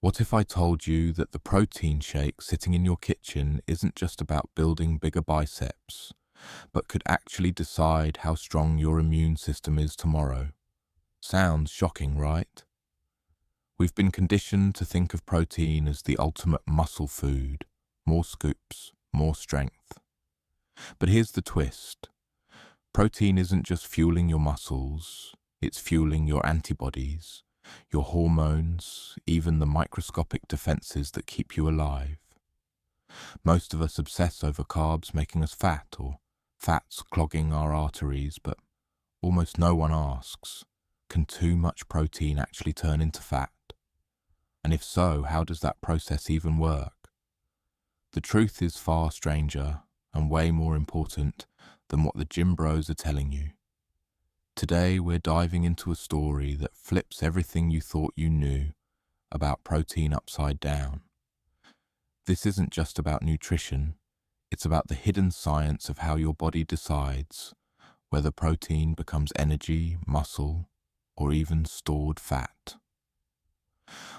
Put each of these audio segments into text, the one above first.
What if I told you that the protein shake sitting in your kitchen isn't just about building bigger biceps, but could actually decide how strong your immune system is tomorrow? Sounds shocking, right? We've been conditioned to think of protein as the ultimate muscle food, more scoops, more strength. But here's the twist. Protein isn't just fueling your muscles, it's fueling your antibodies, your hormones, even the microscopic defenses that keep you alive. Most of us obsess over carbs making us fat or fats clogging our arteries, but almost no one asks, can too much protein actually turn into fat? And if so, how does that process even work? The truth is far stranger and way more important than what the gym bros are telling you. Today we're diving into a story that flips everything you thought you knew about protein upside down. This isn't just about nutrition, it's about the hidden science of how your body decides whether protein becomes energy, muscle, or even stored fat.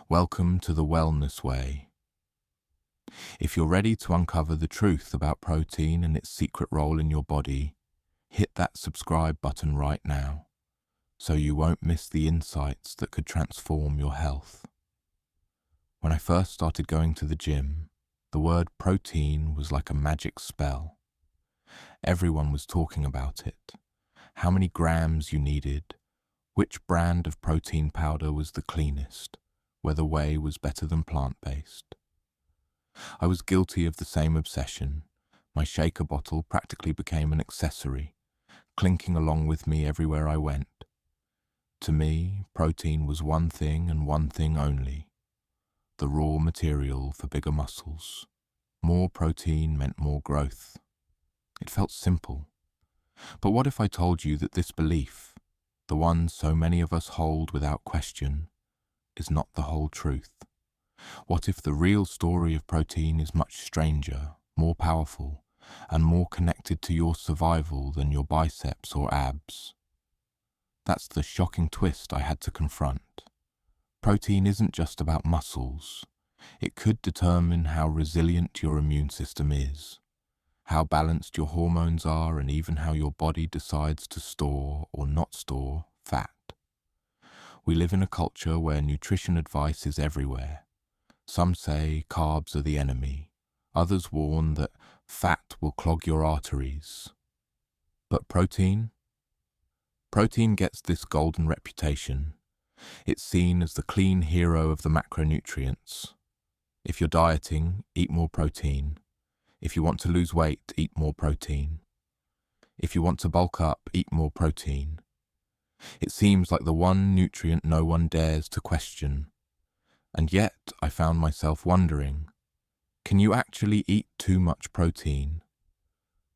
Welcome to the Wellness Way. If you're ready to uncover the truth about protein and its secret role in your body, hit that subscribe button right now, so you won't miss the insights that could transform your health. When I first started going to the gym, the word protein was like a magic spell. Everyone was talking about it, how many grams you needed, which brand of protein powder was the cleanest, whether whey was better than plant-based. I was guilty of the same obsession. My shaker bottle practically became an accessory, clinking along with me everywhere I went. To me, protein was one thing and one thing only: the raw material for bigger muscles. More protein meant more growth. It felt simple. But what if I told you that this belief, the one so many of us hold without question, is not the whole truth? What if the real story of protein is much stranger, more powerful, and more connected to your survival than your biceps or abs? That's the shocking twist I had to confront. Protein isn't just about muscles. It could determine how resilient your immune system is, how balanced your hormones are, and even how your body decides to store or not store fat. We live in a culture where nutrition advice is everywhere. Some say carbs are the enemy. Others warn that fat will clog your arteries. But protein? Protein gets this golden reputation. It's seen as the clean hero of the macronutrients. If you're dieting, eat more protein. If you want to lose weight, eat more protein. If you want to bulk up, eat more protein. It seems like the one nutrient no one dares to question. And yet I found myself wondering, can you actually eat too much protein?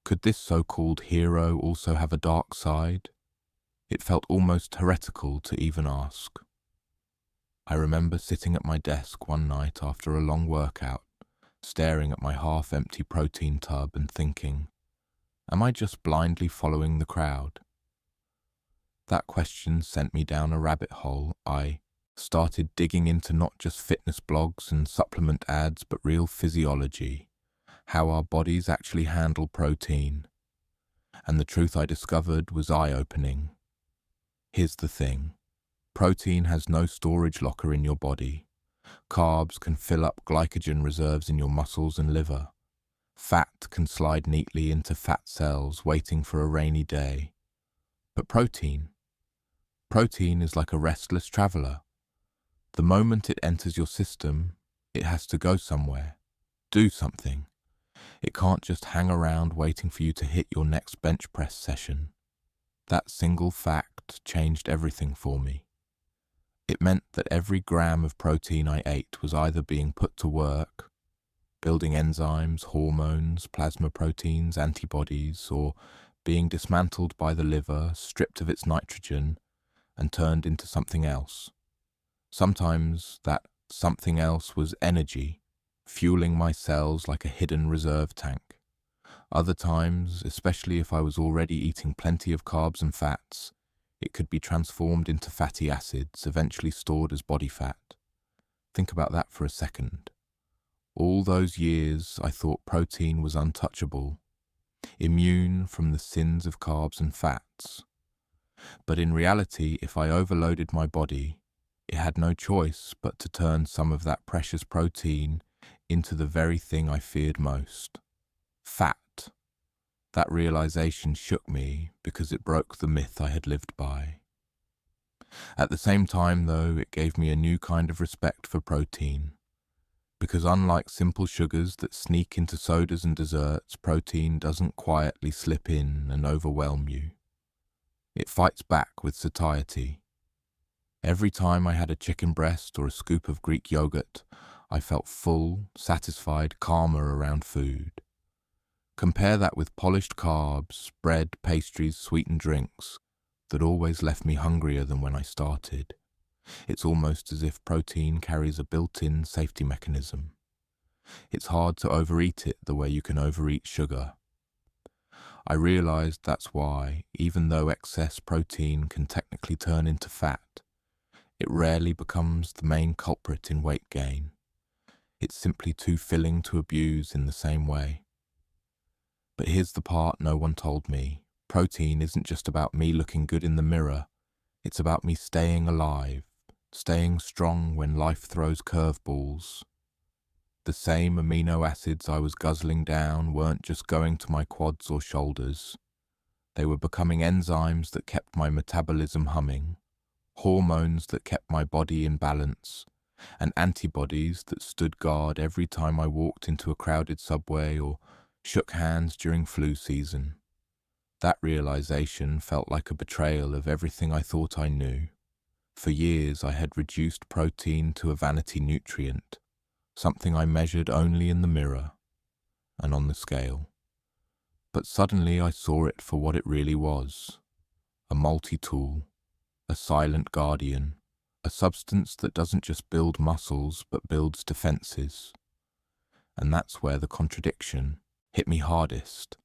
Could this so-called hero also have a dark side? It felt almost heretical to even ask. I remember sitting at my desk one night after a long workout, staring at my half-empty protein tub and thinking, am I just blindly following the crowd? That question sent me down a rabbit hole. I started digging into not just fitness blogs and supplement ads, but real physiology, how our bodies actually handle protein. And the truth I discovered was eye-opening. Here's the thing. Protein has no storage locker in your body. Carbs can fill up glycogen reserves in your muscles and liver. Fat can slide neatly into fat cells waiting for a rainy day. But protein is like a restless traveler. The moment it enters your system, it has to go somewhere, do something. It can't just hang around waiting for you to hit your next bench press session. That single fact changed everything for me. It meant that every gram of protein I ate was either being put to work, building enzymes, hormones, plasma proteins, antibodies, or being dismantled by the liver, stripped of its nitrogen, and turned into something else. Sometimes that something else was energy, fueling my cells like a hidden reserve tank. Other times, especially if I was already eating plenty of carbs and fats, it could be transformed into fatty acids, eventually stored as body fat. Think about that for a second. All those years I thought protein was untouchable, immune from the sins of carbs and fats. But in reality, if I overloaded my body, it had no choice but to turn some of that precious protein into the very thing I feared most: fat. That realization shook me because it broke the myth I had lived by. At the same time, though, it gave me a new kind of respect for protein, because unlike simple sugars that sneak into sodas and desserts, protein doesn't quietly slip in and overwhelm you. It fights back with satiety. Every time I had a chicken breast or a scoop of Greek yogurt, I felt full, satisfied, calmer around food. Compare that with polished carbs, bread, pastries, sweetened drinks that always left me hungrier than when I started. It's almost as if protein carries a built-in safety mechanism. It's hard to overeat it the way you can overeat sugar. I realized that's why, even though excess protein can technically turn into fat, it rarely becomes the main culprit in weight gain. It's simply too filling to abuse in the same way. But here's the part no one told me. Protein isn't just about me looking good in the mirror. It's about me staying alive, staying strong when life throws curveballs. The same amino acids I was guzzling down weren't just going to my quads or shoulders. They were becoming enzymes that kept my metabolism humming, hormones that kept my body in balance, and antibodies that stood guard every time I walked into a crowded subway or shook hands during flu season. That realization felt like a betrayal of everything I thought I knew. For years I had reduced protein to a vanity nutrient, something I measured only in the mirror and on the scale. But suddenly I saw it for what it really was: a multi-tool, a silent guardian, a substance that doesn't just build muscles but builds defenses. And that's where the contradiction hit me hardest.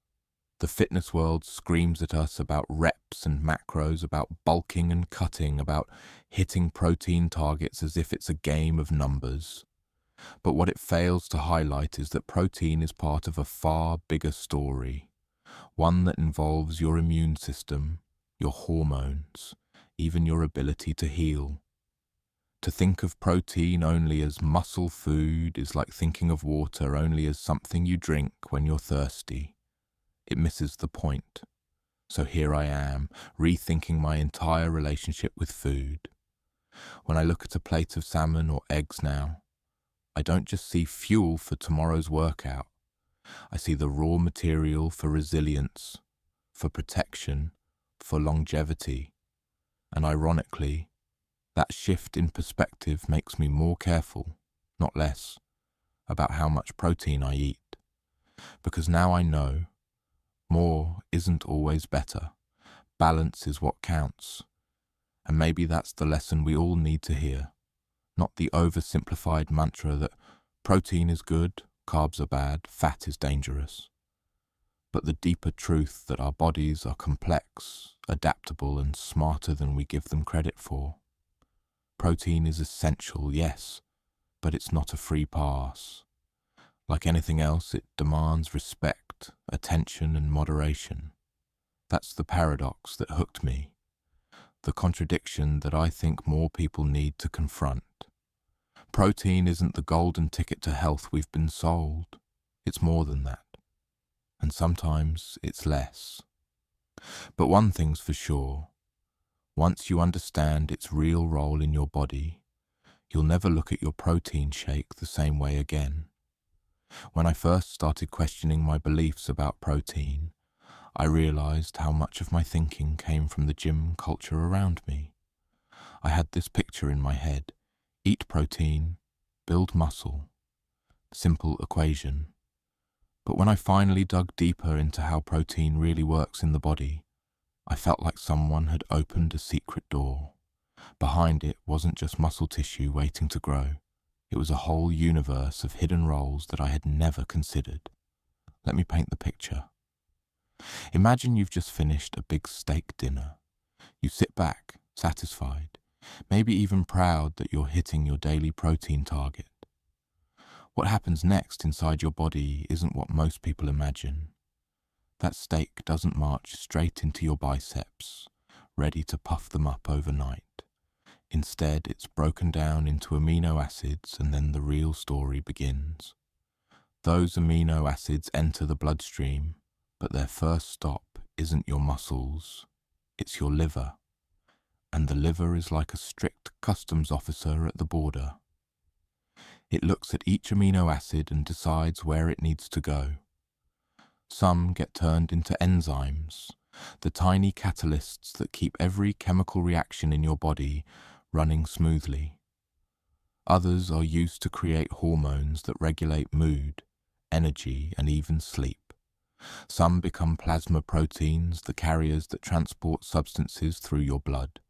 The fitness world screams at us about reps and macros, about bulking and cutting, about hitting protein targets as if it's a game of numbers. But what it fails to highlight is that protein is part of a far bigger story, one that involves your immune system, your hormones, even your ability to heal. To think of protein only as muscle food is like thinking of water only as something you drink when you're thirsty. It misses the point. So here I am, rethinking my entire relationship with food. When I look at a plate of salmon or eggs now, I don't just see fuel for tomorrow's workout. I see the raw material for resilience, for protection, for longevity. And ironically, that shift in perspective makes me more careful, not less, about how much protein I eat. Because now I know more isn't always better. Balance is what counts. And maybe that's the lesson we all need to hear. Not the oversimplified mantra that protein is good, carbs are bad, fat is dangerous. But the deeper truth that our bodies are complex, adaptable, and smarter than we give them credit for. Protein is essential, yes, but it's not a free pass. Like anything else, it demands respect, attention, and moderation. That's the paradox that hooked me, the contradiction that I think more people need to confront. Protein isn't the golden ticket to health we've been sold. It's more than that. And sometimes it's less. But one thing's for sure. Once you understand its real role in your body, you'll never look at your protein shake the same way again. When I first started questioning my beliefs about protein, I realized how much of my thinking came from the gym culture around me. I had this picture in my head: eat protein, build muscle. Simple equation. But when I finally dug deeper into how protein really works in the body, I felt like someone had opened a secret door. Behind it wasn't just muscle tissue waiting to grow. It was a whole universe of hidden roles that I had never considered. Let me paint the picture. Imagine you've just finished a big steak dinner. You sit back, satisfied. maybe even proud that you're hitting your daily protein target. What happens next inside your body isn't what most people imagine. That steak doesn't march straight into your biceps, ready to puff them up overnight. Instead, it's broken down into amino acids, and then the real story begins. Those amino acids enter the bloodstream, but their first stop isn't your muscles, it's your liver. And the liver is like a strict customs officer at the border. It looks at each amino acid and decides where it needs to go. Some get turned into enzymes, the tiny catalysts that keep every chemical reaction in your body running smoothly. Others are used to create hormones that regulate mood, energy, and even sleep. Some become plasma proteins, the carriers that transport substances through your blood.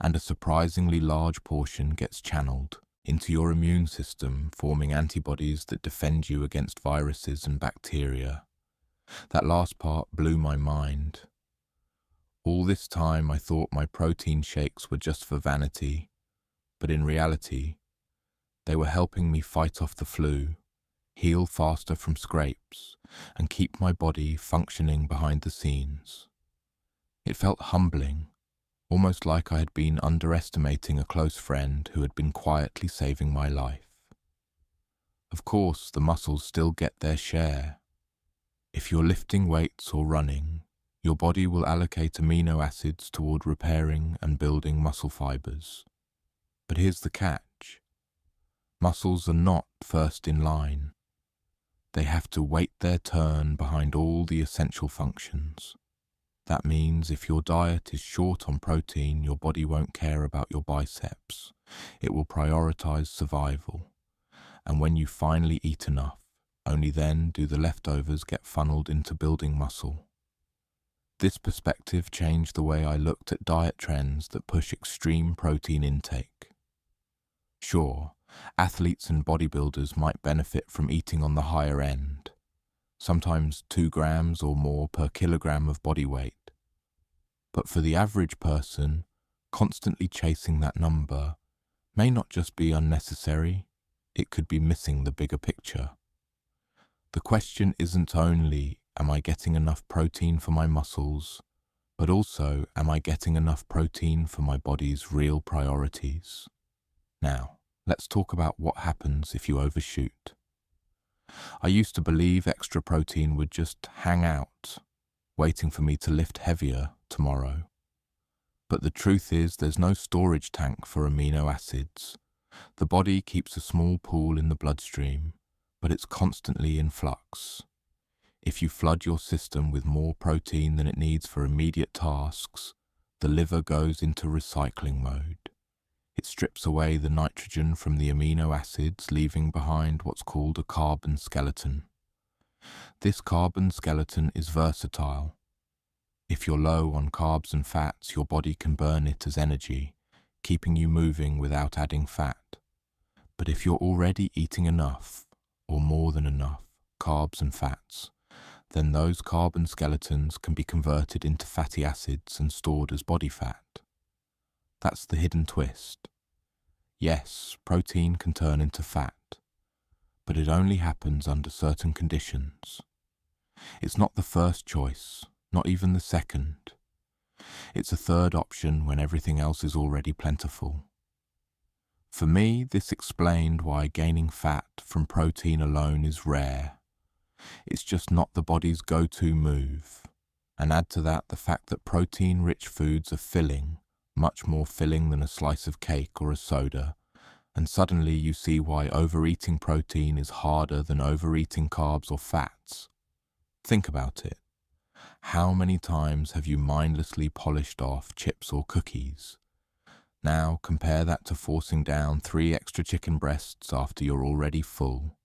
And a surprisingly large portion gets channeled into your immune system, forming antibodies that defend you against viruses and bacteria. That last part blew my mind. All this time I thought my protein shakes were just for vanity, but in reality, they were helping me fight off the flu, heal faster from scrapes, and keep my body functioning behind the scenes. It felt humbling, almost like I had been underestimating a close friend who had been quietly saving my life. Of course, the muscles still get their share. If you're lifting weights or running, your body will allocate amino acids toward repairing and building muscle fibers. But here's the catch. Muscles are not first in line. They have to wait their turn behind all the essential functions. That means if your diet is short on protein, your body won't care about your biceps. It will prioritize survival. And when you finally eat enough, only then do the leftovers get funneled into building muscle. This perspective changed the way I looked at diet trends that push extreme protein intake. Sure, athletes and bodybuilders might benefit from eating on the higher end, sometimes 2 grams or more per kilogram of body weight. But for the average person, constantly chasing that number may not just be unnecessary, it could be missing the bigger picture. The question isn't only, am I getting enough protein for my muscles, but also, am I getting enough protein for my body's real priorities? Now, let's talk about what happens if you overshoot. I used to believe extra protein would just hang out, waiting for me to lift heavier tomorrow. But the truth is there's no storage tank for amino acids. The body keeps a small pool in the bloodstream, but it's constantly in flux. If you flood your system with more protein than it needs for immediate tasks, the liver goes into recycling mode. It strips away the nitrogen from the amino acids, leaving behind what's called a carbon skeleton. This carbon skeleton is versatile. If you're low on carbs and fats, your body can burn it as energy, keeping you moving without adding fat. But if you're already eating enough, or more than enough, carbs and fats, then those carbon skeletons can be converted into fatty acids and stored as body fat. That's the hidden twist. Yes, protein can turn into fat, but it only happens under certain conditions. It's not the first choice, not even the second. It's a third option when everything else is already plentiful. For me, this explained why gaining fat from protein alone is rare. It's just not the body's go-to move. And add to that the fact that protein-rich foods are filling, much more filling than a slice of cake or a soda, and suddenly you see why overeating protein is harder than overeating carbs or fats. Think about it. How many times have you mindlessly polished off chips or cookies? Now compare that to forcing down 3 extra chicken breasts after you're already full.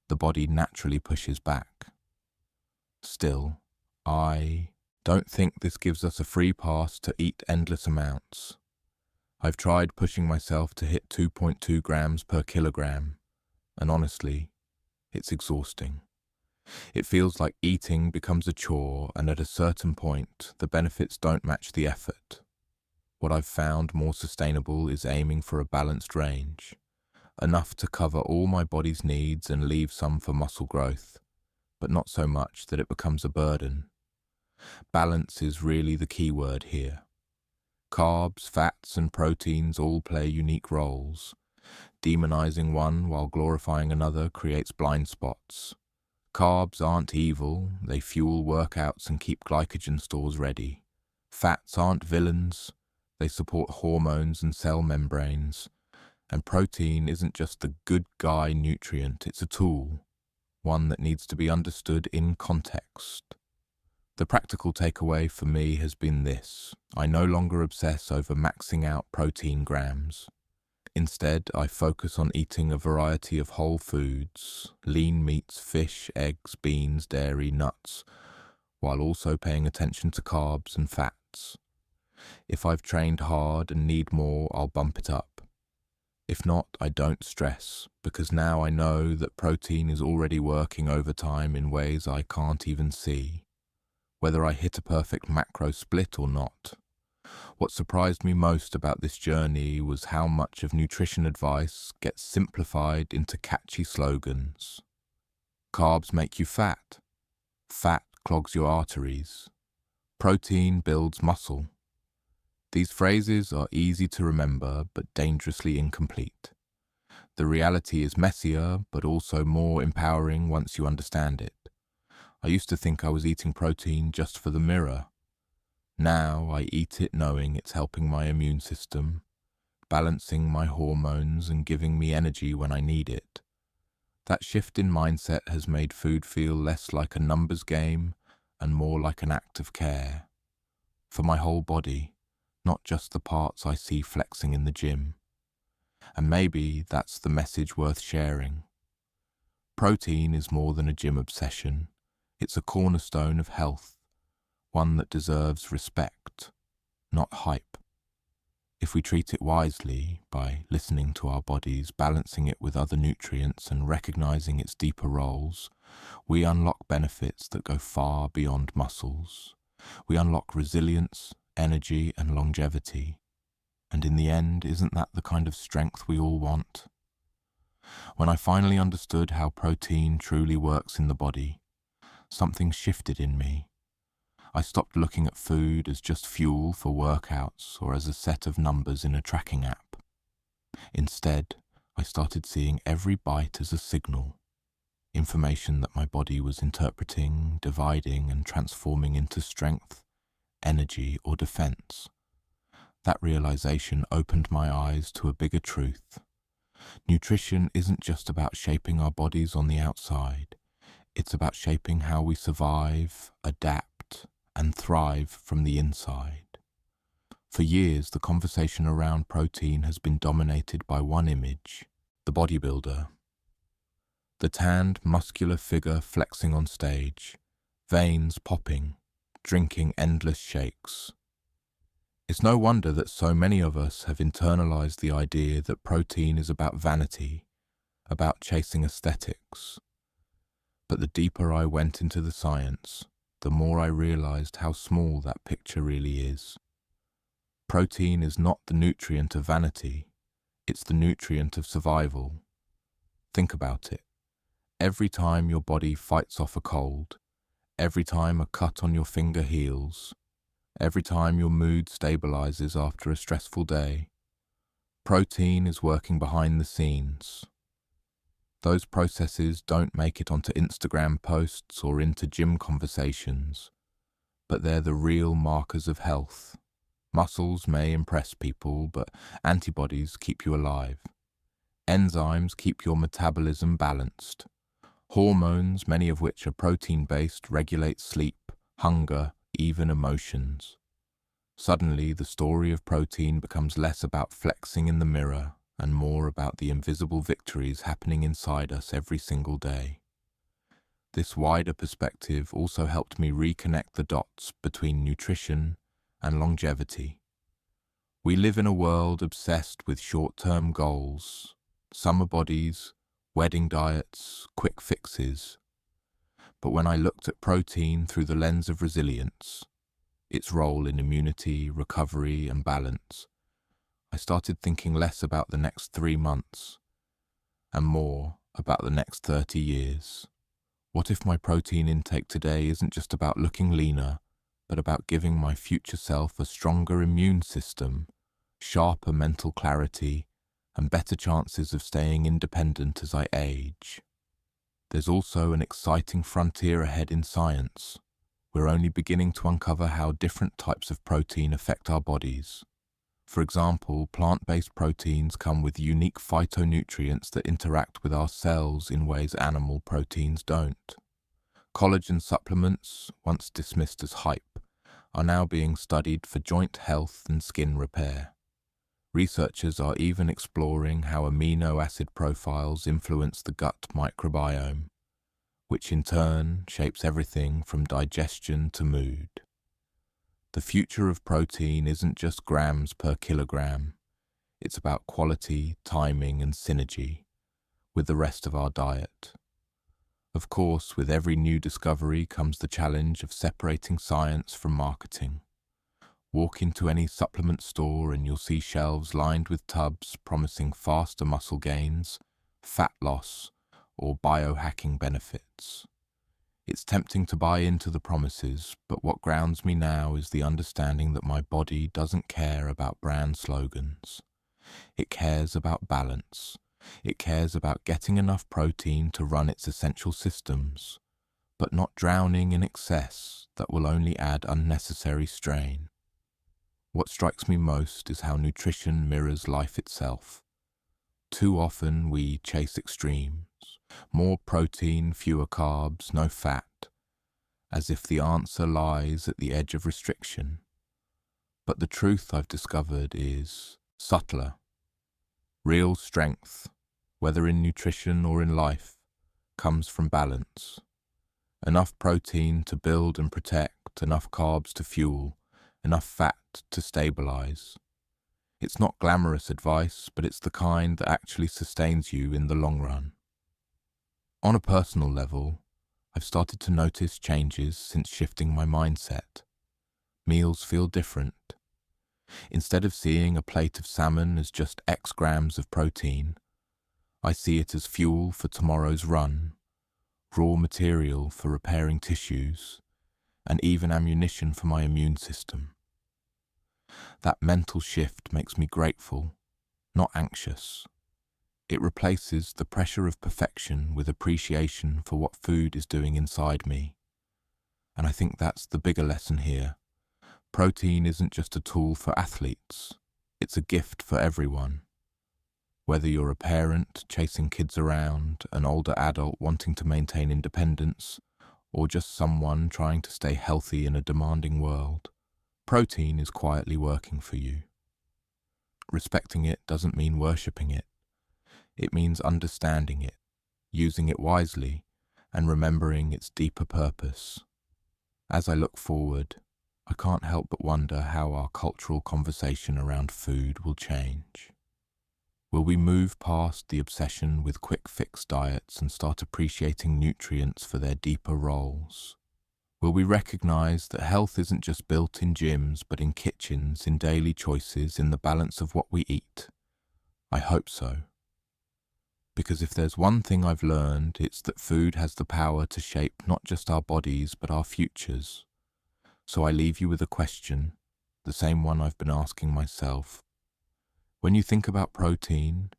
The body naturally pushes back. Still, I don't think this gives us a free pass to eat endless amounts. I've tried pushing myself to hit 2.2 grams per kilogram, and honestly, it's exhausting. It feels like eating becomes a chore, and at a certain point, the benefits don't match the effort. What I've found more sustainable is aiming for a balanced range, enough to cover all my body's needs and leave some for muscle growth, but not so much that it becomes a burden. Balance is really the key word here. Carbs, fats, and proteins all play unique roles. Demonizing one while glorifying another creates blind spots. Carbs aren't evil, they fuel workouts and keep glycogen stores ready. Fats aren't villains, they support hormones and cell membranes. And protein isn't just the good guy nutrient, it's a tool, one that needs to be understood in context. The practical takeaway for me has been this: I no longer obsess over maxing out protein grams. Instead, I focus on eating a variety of whole foods, lean meats, fish, eggs, beans, dairy, nuts, while also paying attention to carbs and fats. If I've trained hard and need more, I'll bump it up. If not, I don't stress, because now I know that protein is already working overtime in ways I can't even see, whether I hit a perfect macro split or not. What surprised me most about this journey was how much of nutrition advice gets simplified into catchy slogans. Carbs make you fat. Fat clogs your arteries. Protein builds muscle. These phrases are easy to remember but dangerously incomplete. The reality is messier but also more empowering once you understand it. I used to think I was eating protein just for the mirror. Now I eat it knowing it's helping my immune system, balancing my hormones and giving me energy when I need it. That shift in mindset has made food feel less like a numbers game and more like an act of care. For my whole body, not just the parts I see flexing in the gym. And maybe that's the message worth sharing. Protein is more than a gym obsession. It's a cornerstone of health, one that deserves respect, not hype. If we treat it wisely, by listening to our bodies, balancing it with other nutrients and recognizing its deeper roles, we unlock benefits that go far beyond muscles. We unlock resilience, energy, and longevity. And in the end, isn't that the kind of strength we all want? When I finally understood how protein truly works in the body, something shifted in me. I stopped looking at food as just fuel for workouts or as a set of numbers in a tracking app. Instead, I started seeing every bite as a signal, information that my body was interpreting, dividing, and transforming into strength, energy, or defense. That realization opened my eyes to a bigger truth. Nutrition isn't just about shaping our bodies on the outside. It's about shaping how we survive, adapt, and thrive from the inside. For years, the conversation around protein has been dominated by one image: the bodybuilder. The tanned, muscular figure flexing on stage, veins popping, drinking endless shakes. It's no wonder that so many of us have internalized the idea that protein is about vanity, about chasing aesthetics. But the deeper I went into the science, the more I realized how small that picture really is. Protein is not the nutrient of vanity, it's the nutrient of survival. Think about it. Every time your body fights off a cold, every time a cut on your finger heals, every time your mood stabilizes after a stressful day, protein is working behind the scenes. Those processes don't make it onto Instagram posts or into gym conversations, but they're the real markers of health. Muscles may impress people, but antibodies keep you alive. Enzymes keep your metabolism balanced. Hormones, many of which are protein-based, regulate sleep, hunger, even emotions. Suddenly, the story of protein becomes less about flexing in the mirror and more about the invisible victories happening inside us every single day. This wider perspective also helped me reconnect the dots between nutrition and longevity. We live in a world obsessed with short-term goals, summer bodies, wedding diets, quick fixes. But when I looked at protein through the lens of resilience, its role in immunity, recovery, and balance, I started thinking less about the next 3 months and more about the next 30 years. What if my protein intake today isn't just about looking leaner, but about giving my future self a stronger immune system, sharper mental clarity, and better chances of staying independent as I age? There's also an exciting frontier ahead in science. We're only beginning to uncover how different types of protein affect our bodies. For example, plant-based proteins come with unique phytonutrients that interact with our cells in ways animal proteins don't. Collagen supplements, once dismissed as hype, are now being studied for joint health and skin repair. Researchers are even exploring how amino acid profiles influence the gut microbiome, which in turn shapes everything from digestion to mood. The future of protein isn't just grams per kilogram. It's about quality, timing, and synergy with the rest of our diet. Of course, with every new discovery comes the challenge of separating science from marketing. Walk into any supplement store and you'll see shelves lined with tubs promising faster muscle gains, fat loss, or biohacking benefits. It's tempting to buy into the promises, but what grounds me now is the understanding that my body doesn't care about brand slogans. It cares about balance. It cares about getting enough protein to run its essential systems, but not drowning in excess that will only add unnecessary strain. What strikes me most is how nutrition mirrors life itself. Too often we chase extremes. More protein, fewer carbs, no fat, as if the answer lies at the edge of restriction. But the truth I've discovered is subtler. Real strength, whether in nutrition or in life, comes from balance. Enough protein to build and protect, enough carbs to fuel, enough fat to stabilize. It's not glamorous advice, but it's the kind that actually sustains you in the long run. On a personal level, I've started to notice changes since shifting my mindset. Meals feel different. Instead of seeing a plate of salmon as just X grams of protein, I see it as fuel for tomorrow's run, raw material for repairing tissues, and even ammunition for my immune system. That mental shift makes me grateful, not anxious. It replaces the pressure of perfection with appreciation for what food is doing inside me. And I think that's the bigger lesson here. Protein isn't just a tool for athletes. It's a gift for everyone. Whether you're a parent chasing kids around, an older adult wanting to maintain independence, or just someone trying to stay healthy in a demanding world, protein is quietly working for you. Respecting it doesn't mean worshipping it. It means understanding it, using it wisely, and remembering its deeper purpose. As I look forward, I can't help but wonder how our cultural conversation around food will change. Will we move past the obsession with quick-fix diets and start appreciating nutrients for their deeper roles? Will we recognize that health isn't just built in gyms, but in kitchens, in daily choices, in the balance of what we eat? I hope so. Because if there's one thing I've learned, it's that food has the power to shape not just our bodies, but our futures. So I leave you with a question, the same one I've been asking myself. When you think about protein,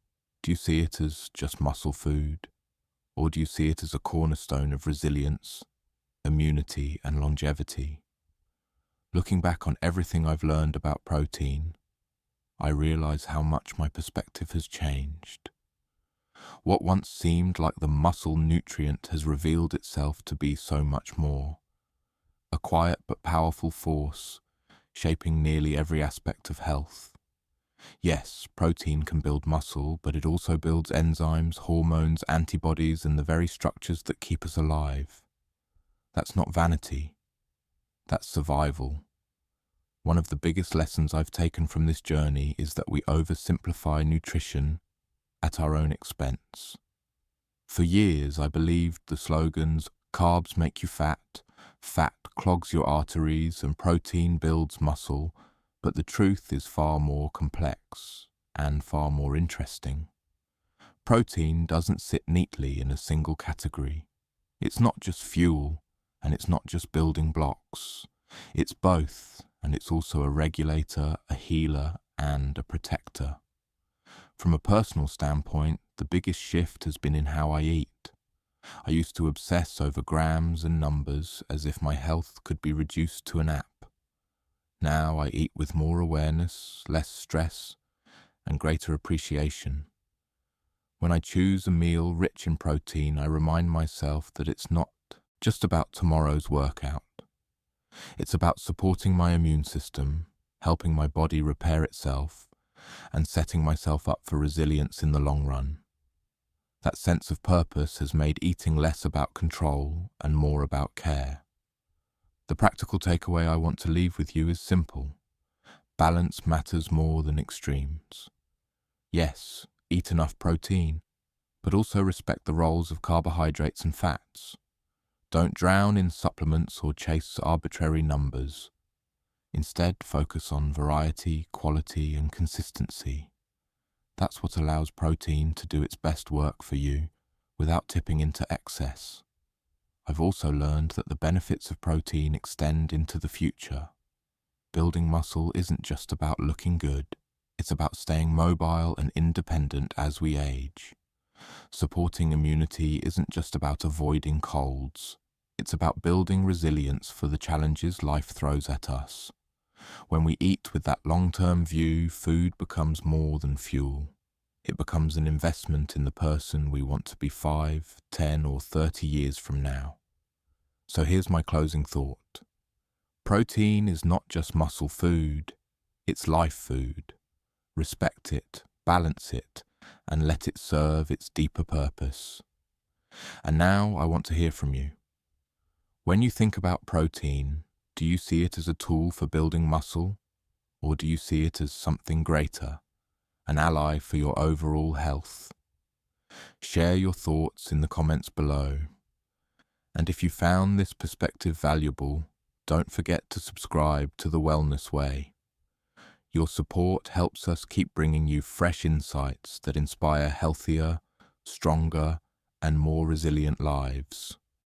do you see it as just muscle food? Or do you see it as a cornerstone of resilience, immunity, and longevity? Looking back on everything I've learned about protein, I realize how much my perspective has changed. What once seemed like the muscle nutrient has revealed itself to be so much more. A quiet but powerful force, shaping nearly every aspect of health. Yes, protein can build muscle, but it also builds enzymes, hormones, antibodies, and the very structures that keep us alive. That's not vanity. That's survival. One of the biggest lessons I've taken from this journey is that we oversimplify nutrition at our own expense. For years, I believed the slogans, "Carbs make you fat," Fat clogs your arteries and protein builds muscle, but the truth is far more complex and far more interesting. Protein doesn't sit neatly in a single category. It's not just fuel, and it's not just building blocks. It's both, and it's also a regulator, a healer, and a protector. From a personal standpoint, the biggest shift has been in how I eat. I used to obsess over grams and numbers as if my health could be reduced to an app. Now I eat with more awareness, less stress, and greater appreciation. When I choose a meal rich in protein, I remind myself that it's not just about tomorrow's workout. It's about supporting my immune system, helping my body repair itself, and setting myself up for resilience in the long run. That sense of purpose has made eating less about control and more about care. The practical takeaway I want to leave with you is simple. Balance matters more than extremes. Yes, eat enough protein, but also respect the roles of carbohydrates and fats. Don't drown in supplements or chase arbitrary numbers. Instead, focus on variety, quality, and consistency. That's what allows protein to do its best work for you without tipping into excess. I've also learned that the benefits of protein extend into the future. Building muscle isn't just about looking good, it's about staying mobile and independent as we age. Supporting immunity isn't just about avoiding colds, it's about building resilience for the challenges life throws at us. When we eat with that long-term view, food becomes more than fuel. It becomes an investment in the person we want to be 5, 10, or 30 years from now. So here's my closing thought. Protein is not just muscle food, it's life food. Respect it, balance it, and let it serve its deeper purpose. And now I want to hear from you. When you think about protein, do you see it as a tool for building muscle, or do you see it as something greater, an ally for your overall health? Share your thoughts in the comments below. And if you found this perspective valuable, don't forget to subscribe to The Wellness Way. Your support helps us keep bringing you fresh insights that inspire healthier, stronger, and more resilient lives.